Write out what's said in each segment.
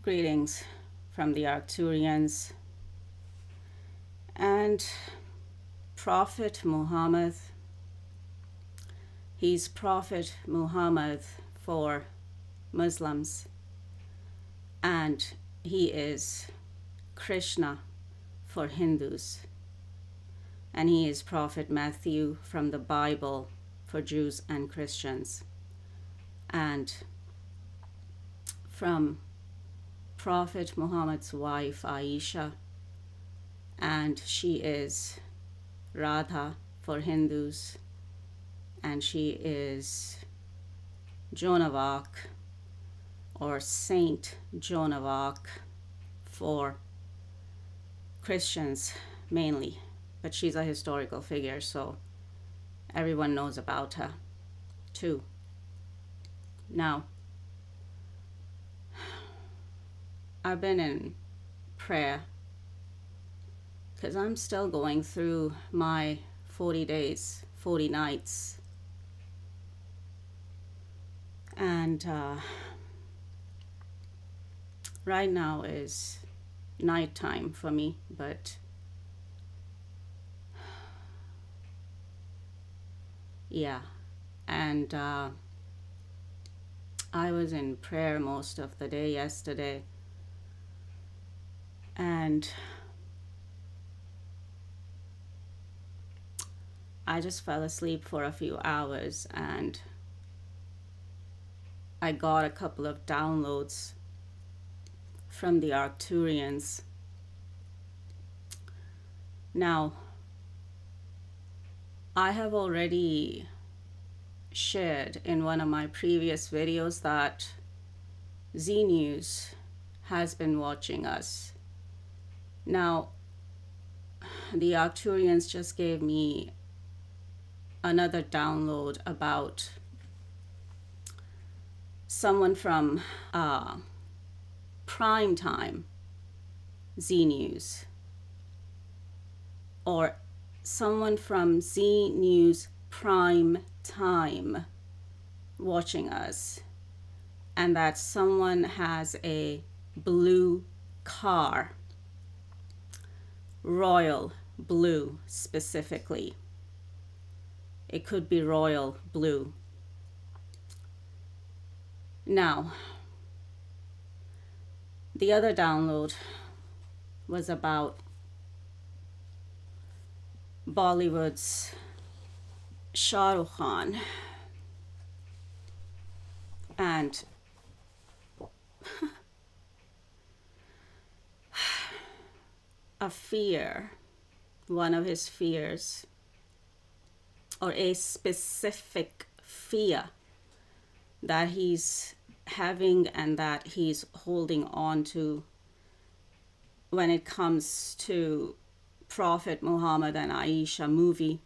Greetings from the Arcturians and Prophet Muhammad. He's Prophet Muhammad for Muslims, and he is Krishna for Hindus, and he is Prophet Matthew from the Bible for Jews and Christians, and from Prophet Muhammad's wife Aisha, and she is Radha for Hindus, and she is Joan of Arc or Saint Joan of Arc for Christians mainly, but she's a historical figure, so everyone knows about her too. Now, I've been in prayer because I'm still going through my 40 days, 40 nights. And right now is nighttime for me, but yeah. And I was in prayer most of the day yesterday. And I just fell asleep for a few hours, and I got a couple of downloads from the Arcturians. Now, I have already shared in one of my previous videos that Z News has been watching us. Now, the Arcturians just gave me another download about someone from Primetime Z News, or someone from Z News Prime Time watching us, and that someone has a blue car, royal blue specifically. It could be royal blue. Now, the other download was about Bollywood's ShahRukh Khan, and a fear, one of his fears, or a specific fear that he's having and that he's holding on to when it comes to Prophet Muhammad and Aisha movie.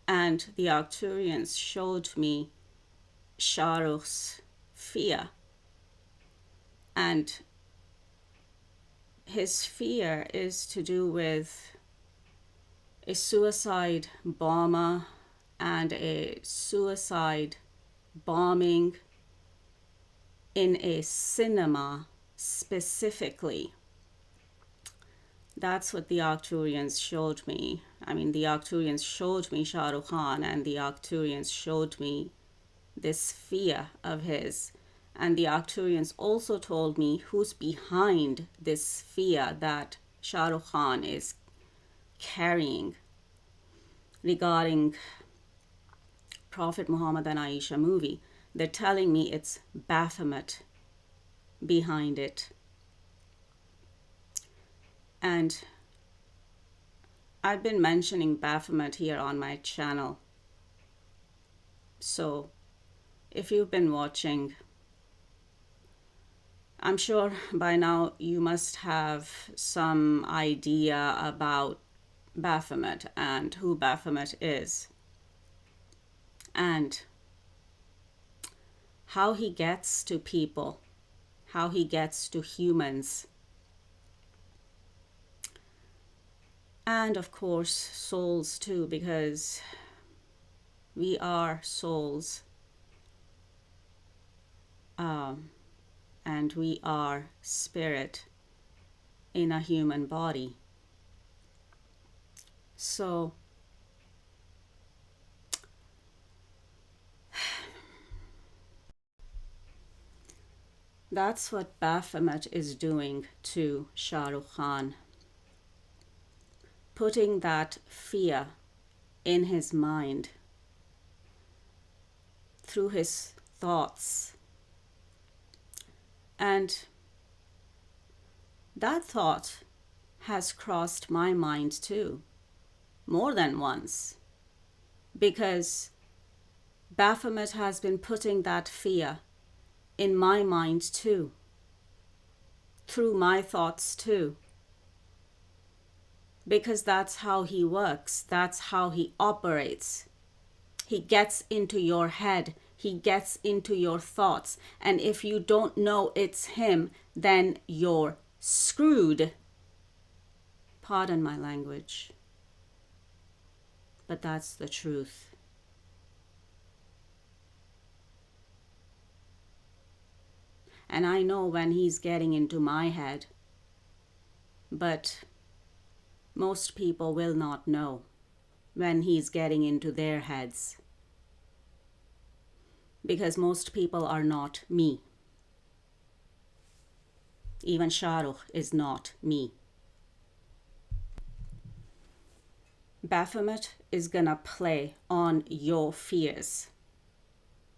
And the Arcturians showed me ShahRukh's fear, and his fear is to do with a suicide bomber and a suicide bombing in a cinema specifically. That's what the Arcturians showed me. I mean, the Arcturians showed me ShahRukh Khan, and the Arcturians showed me this fear of his. And the Arcturians also told me who's behind this fear that ShahRukh Khan is carrying regarding Prophet Muhammad and Aisha movie. They're telling me it's Baphomet behind it. And I've been mentioning Baphomet here on my channel. So if you've been watching, I'm sure by now you must have some idea about Baphomet and who Baphomet is, and how he gets to people, how he gets to humans, and of course souls too, because we are souls. and we are spirit in a human body. So that's what Baphomet is doing to ShahRukh Khan, putting that fear in his mind through his thoughts. And that thought has crossed my mind too, more than once, because Baphomet has been putting that fear in my mind too, through my thoughts too, because that's how he works, that's how he operates. He gets into your head, he gets into your thoughts, and if you don't know it's him, then you're screwed. Pardon my language, but that's the truth. And I know when he's getting into my head, but most people will not know when he's getting into their heads, because most people are not me. Even ShahRukh is not me. Baphomet is gonna play on your fears.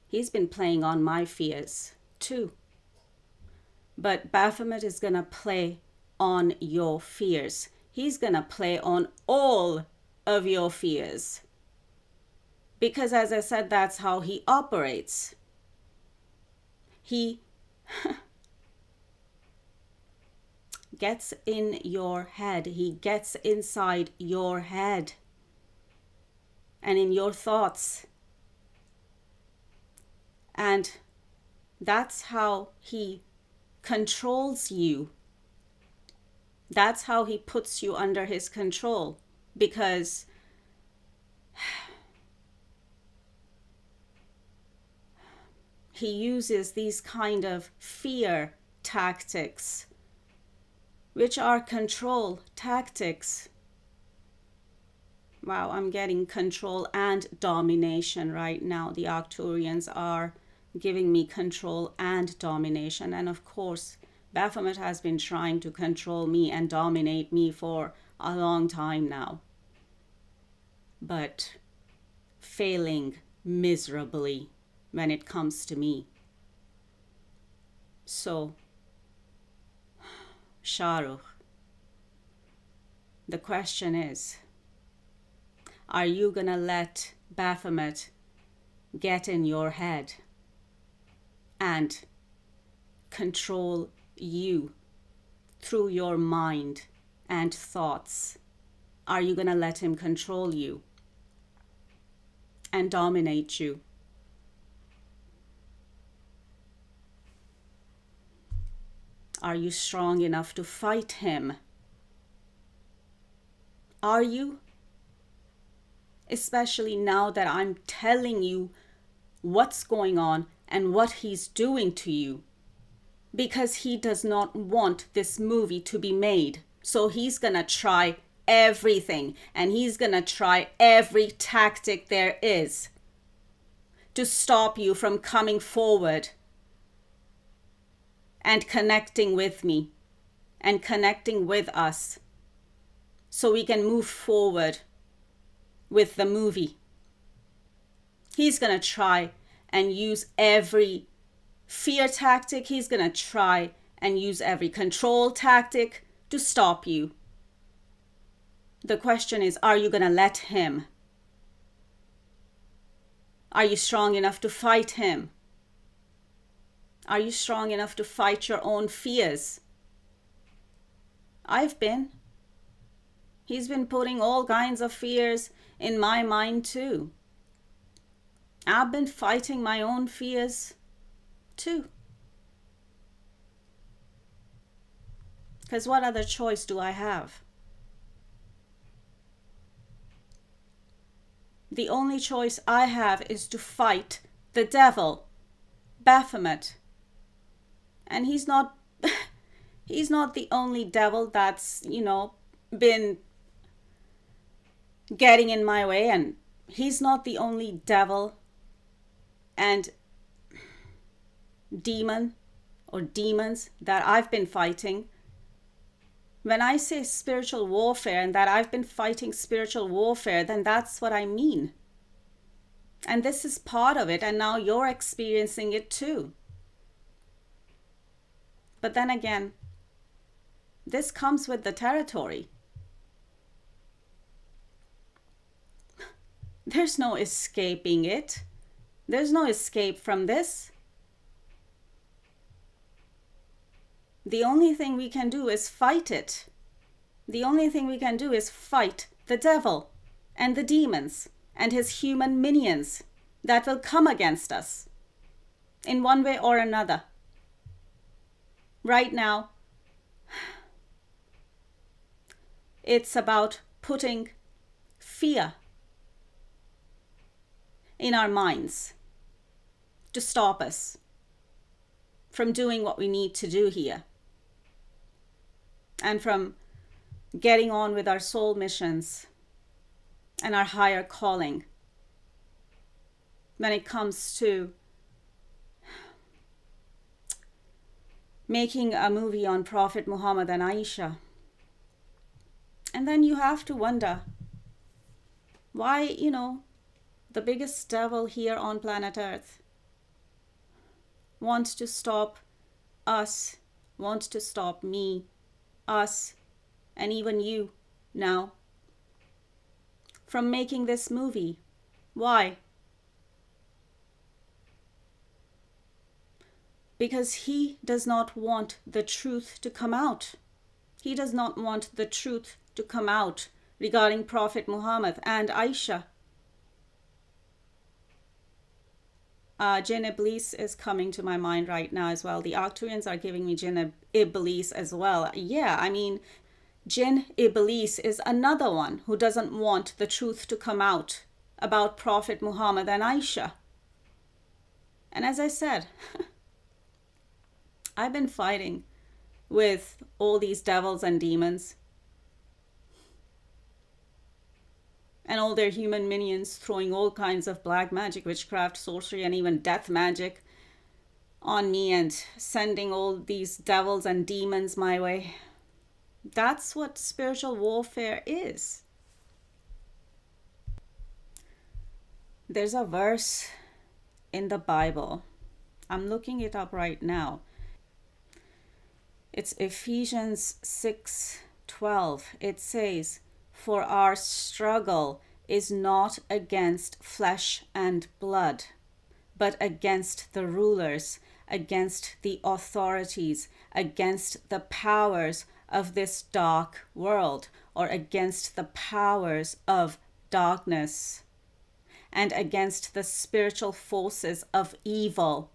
He's been playing on my fears too. But Baphomet is gonna play on your fears. He's gonna play on all of your fears. Because as I said, that's how he operates. He gets in your head. He gets inside your head and in your thoughts. And that's how he controls you. That's how he puts you under his control, because he uses these kind of fear tactics, which are control tactics. Wow, I'm getting control and domination right now. The Arcturians are giving me control and domination. And of course, Baphomet has been trying to control me and dominate me for a long time now, but failing miserably when it comes to me. So, ShahRukh, the question is, are you gonna let Baphomet get in your head and control you through your mind and thoughts? Are you gonna let him control you and dominate you? Are you strong enough to fight him? Are you? Especially now that I'm telling you what's going on and what he's doing to you. Because he does not want this movie to be made. So he's gonna try everything, and he's gonna try every tactic there is to stop you from coming forward and connecting with me and connecting with us so we can move forward with the movie. He's gonna try and use every fear tactic. He's gonna try and use every control tactic to stop you. The question is, are you gonna let him? Are you strong enough to fight him? Are you strong enough to fight your own fears? I've been. He's been putting all kinds of fears in my mind too. I've been fighting my own fears too. Because what other choice do I have? The only choice I have is to fight the devil, Baphomet, And he's not the only devil that's, been getting in my way, and he's not the only devil and demon or demons that I've been fighting. When I say spiritual warfare and that I've been fighting spiritual warfare, then that's what I mean. And this is part of it, and now you're experiencing it too. But then again, this comes with the territory. There's no escaping it. There's no escape from this. The only thing we can do is fight it. The only thing we can do is fight the devil and the demons and his human minions that will come against us in one way or another. Right now, it's about putting fear in our minds to stop us from doing what we need to do here and from getting on with our soul missions and our higher calling when it comes to making a movie on Prophet Muhammad and Aisha. And then you have to wonder why, the biggest devil here on planet Earth wants to stop us, wants to stop me, us, and even you now from making this movie. Why? Because he does not want the truth to come out. He does not want the truth to come out regarding Prophet Muhammad and Aisha. Jinn Iblis is coming to my mind right now as well. The Arcturians are giving me Jinn Iblis as well. Yeah, Jinn Iblis is another one who doesn't want the truth to come out about Prophet Muhammad and Aisha. And as I said, I've been fighting with all these devils and demons and all their human minions throwing all kinds of black magic, witchcraft, sorcery, and even death magic on me and sending all these devils and demons my way. That's what spiritual warfare is. There's a verse in the Bible. I'm looking it up right now. It's Ephesians 6:12. It says, "For our struggle is not against flesh and blood, but against the rulers, against the authorities, against the powers of this dark world," or against the powers of darkness, and against the spiritual forces of evil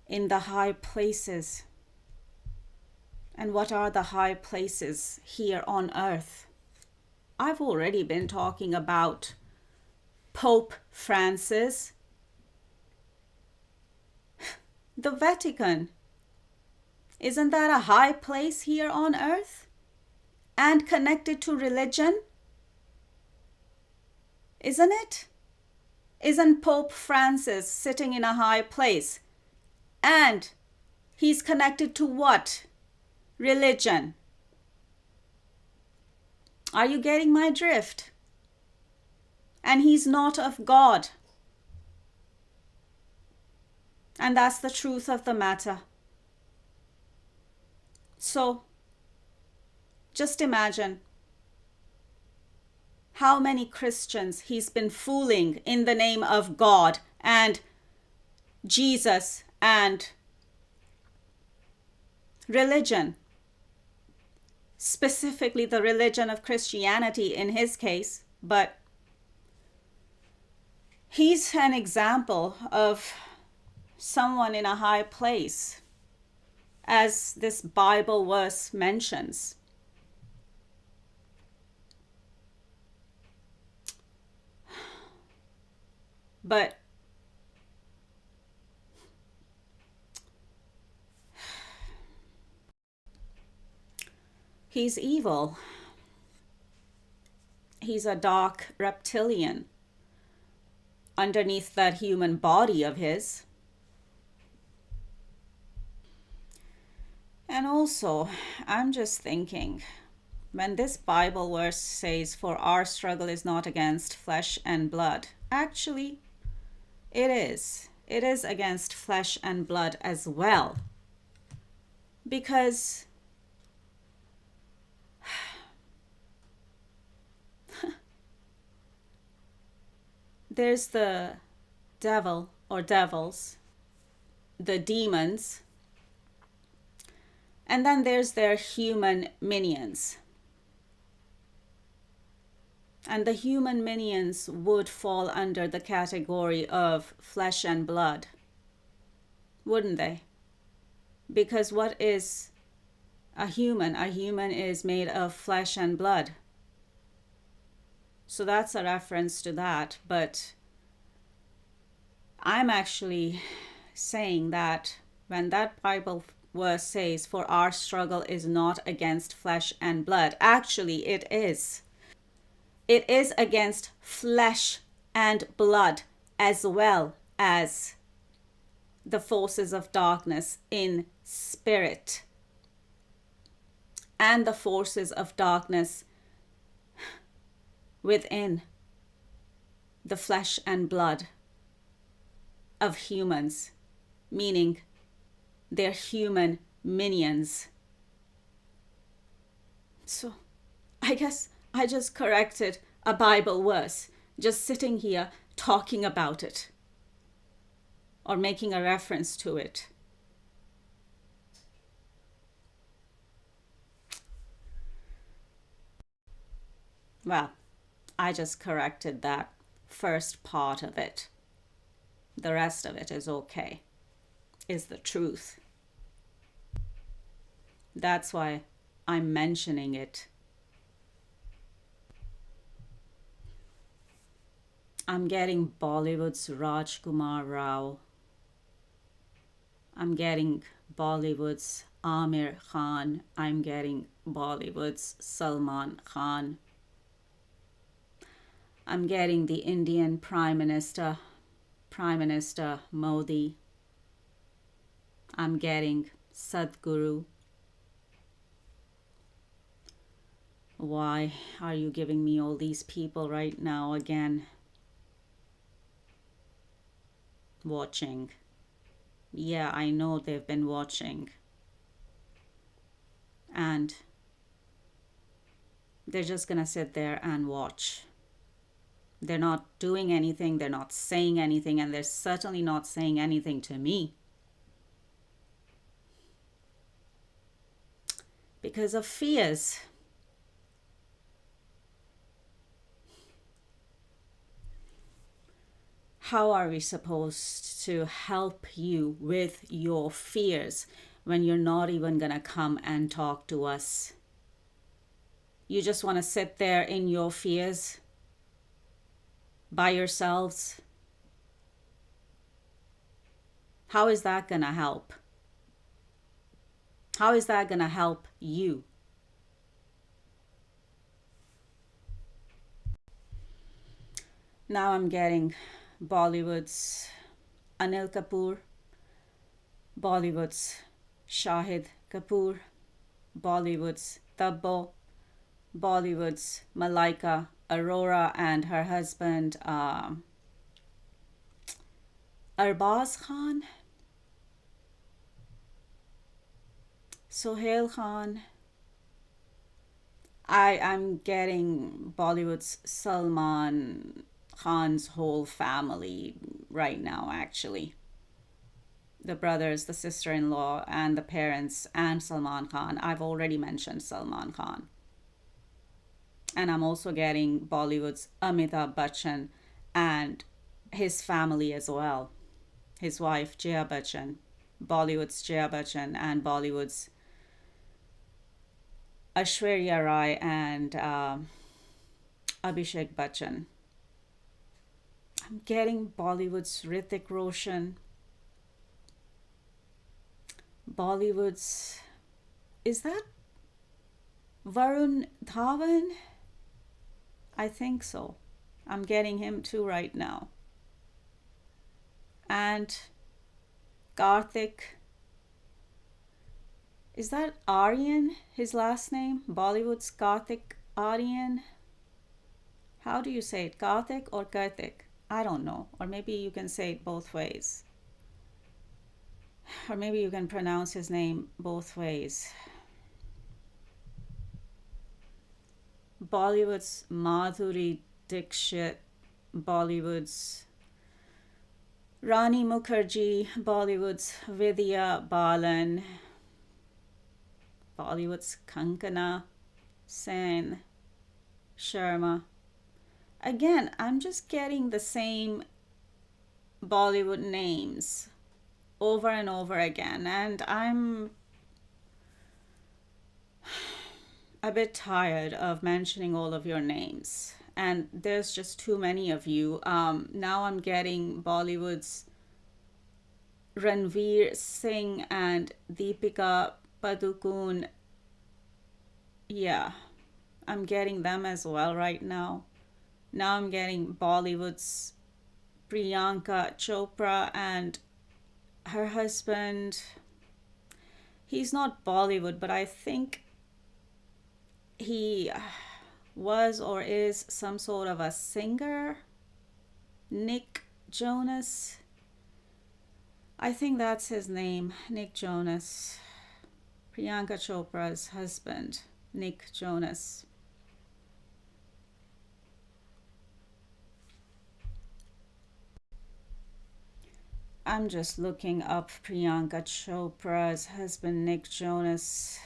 in the high places. And what are the high places here on earth? I've already been talking about Pope Francis, the Vatican. Isn't that a high place here on earth? And connected to religion? Isn't it? Isn't Pope Francis sitting in a high place? And he's connected to what? Religion. Are you getting my drift? And he's not of God. And that's the truth of the matter. So, just imagine how many Christians he's been fooling in the name of God and Jesus and religion. Specifically the religion of Christianity in his case, but he's an example of someone in a high place, as this Bible verse mentions. But He's evil. He's a dark reptilian underneath that human body of his. And also, I'm just thinking, when this Bible verse says, "For our struggle is not against flesh and blood," actually, it is. It is against flesh and blood as well. Because there's the devil or devils, the demons, and then there's their human minions. And the human minions would fall under the category of flesh and blood, wouldn't they? Because what is a human? A human is made of flesh and blood. So that's a reference to that. But I'm actually saying that when that Bible verse says, "For our struggle is not against flesh and blood," actually it is. It is against flesh and blood as well as the forces of darkness in spirit and the forces of darkness within the flesh and blood of humans, meaning they're human minions. So I guess I just corrected a Bible verse, just sitting here talking about it or making a reference to it. Well, I just corrected that first part of it. The rest of it is okay, is the truth. That's why I'm mentioning it. I'm getting Bollywood's Rajkumar Rao. I'm getting Bollywood's Amir Khan. I'm getting Bollywood's Salman Khan. I'm getting the Indian Prime Minister Modi. I'm getting Sadhguru. Why are you giving me all these people right now again? Watching. Yeah, I know they've been watching. And they're just gonna sit there and watch. They're not doing anything, they're not saying anything, and they're certainly not saying anything to me. Because of fears. How are we supposed to help you with your fears when you're not even gonna come and talk to us? You just want to sit there in your fears by yourselves? How is that gonna help? How is that gonna help you? Now I'm getting Bollywood's Anil Kapoor, Bollywood's Shahid Kapoor, Bollywood's Tabbo, Bollywood's Malaika Arora and her husband Arbaz Khan, Sohail Khan. I'm getting Bollywood's Salman Khan's whole family right now, actually. The brothers, the sister-in-law, and the parents, and Salman Khan. I've already mentioned Salman Khan. And I'm also getting Bollywood's Amitabh Bachchan and his family as well. His wife, Jaya Bachchan, Bollywood's Jaya Bachchan, and Bollywood's Aishwarya Rai and Abhishek Bachchan. I'm getting Bollywood's Hrithik Roshan, Bollywood's, is that Varun Dhawan? I think so. I'm getting him too right now. And Karthik. Is that Aryan, his last name? Bollywood's Karthik Aryan? How do you say it? Karthik or Karthik? I don't know. Or maybe you can say it both ways. Or maybe you can pronounce his name both ways. Bollywood's Madhuri Dixit, Bollywood's Rani Mukherjee, Bollywood's Vidya Balan, Bollywood's Kankana Sen Sharma. Again, I'm just getting the same Bollywood names over and over again, and I'm a bit tired of mentioning all of your names. And there's just too many of you. Now I'm getting Bollywood's Ranveer Singh and Deepika Padukone. Yeah, I'm getting them as well right now. Now I'm getting Bollywood's Priyanka Chopra and her husband. He's not Bollywood, but I think he was or is some sort of a singer. Nick Jonas. I think that's his name, Nick Jonas. Priyanka Chopra's husband, Nick Jonas. I'm just looking up Priyanka Chopra's husband, Nick Jonas,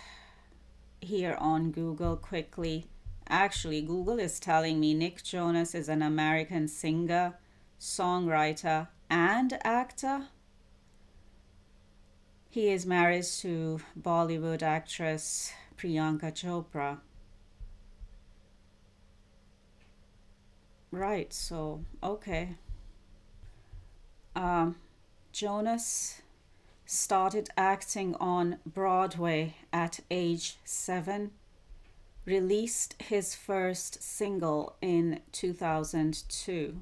here on Google quickly. Actually, Google is telling me Nick Jonas is an American singer, songwriter, and actor. He is married to Bollywood actress Priyanka Chopra. Right, so, okay. Jonas started acting on Broadway at age 7, released his first single in 2002.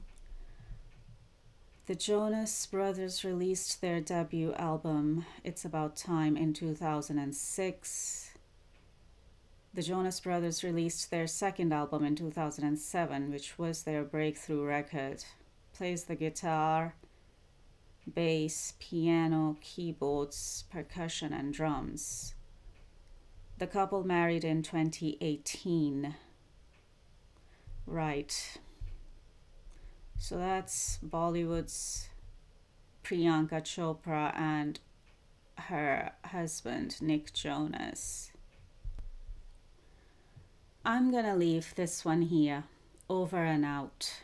The Jonas Brothers released their debut album, It's About Time, in 2006. The Jonas Brothers released their second album in 2007, which was their breakthrough record. Plays the guitar, bass, piano, keyboards, percussion, and drums. The couple married in 2018. Right. So that's Bollywood's Priyanka Chopra and her husband, Nick Jonas. I'm gonna leave this one here. Over and out.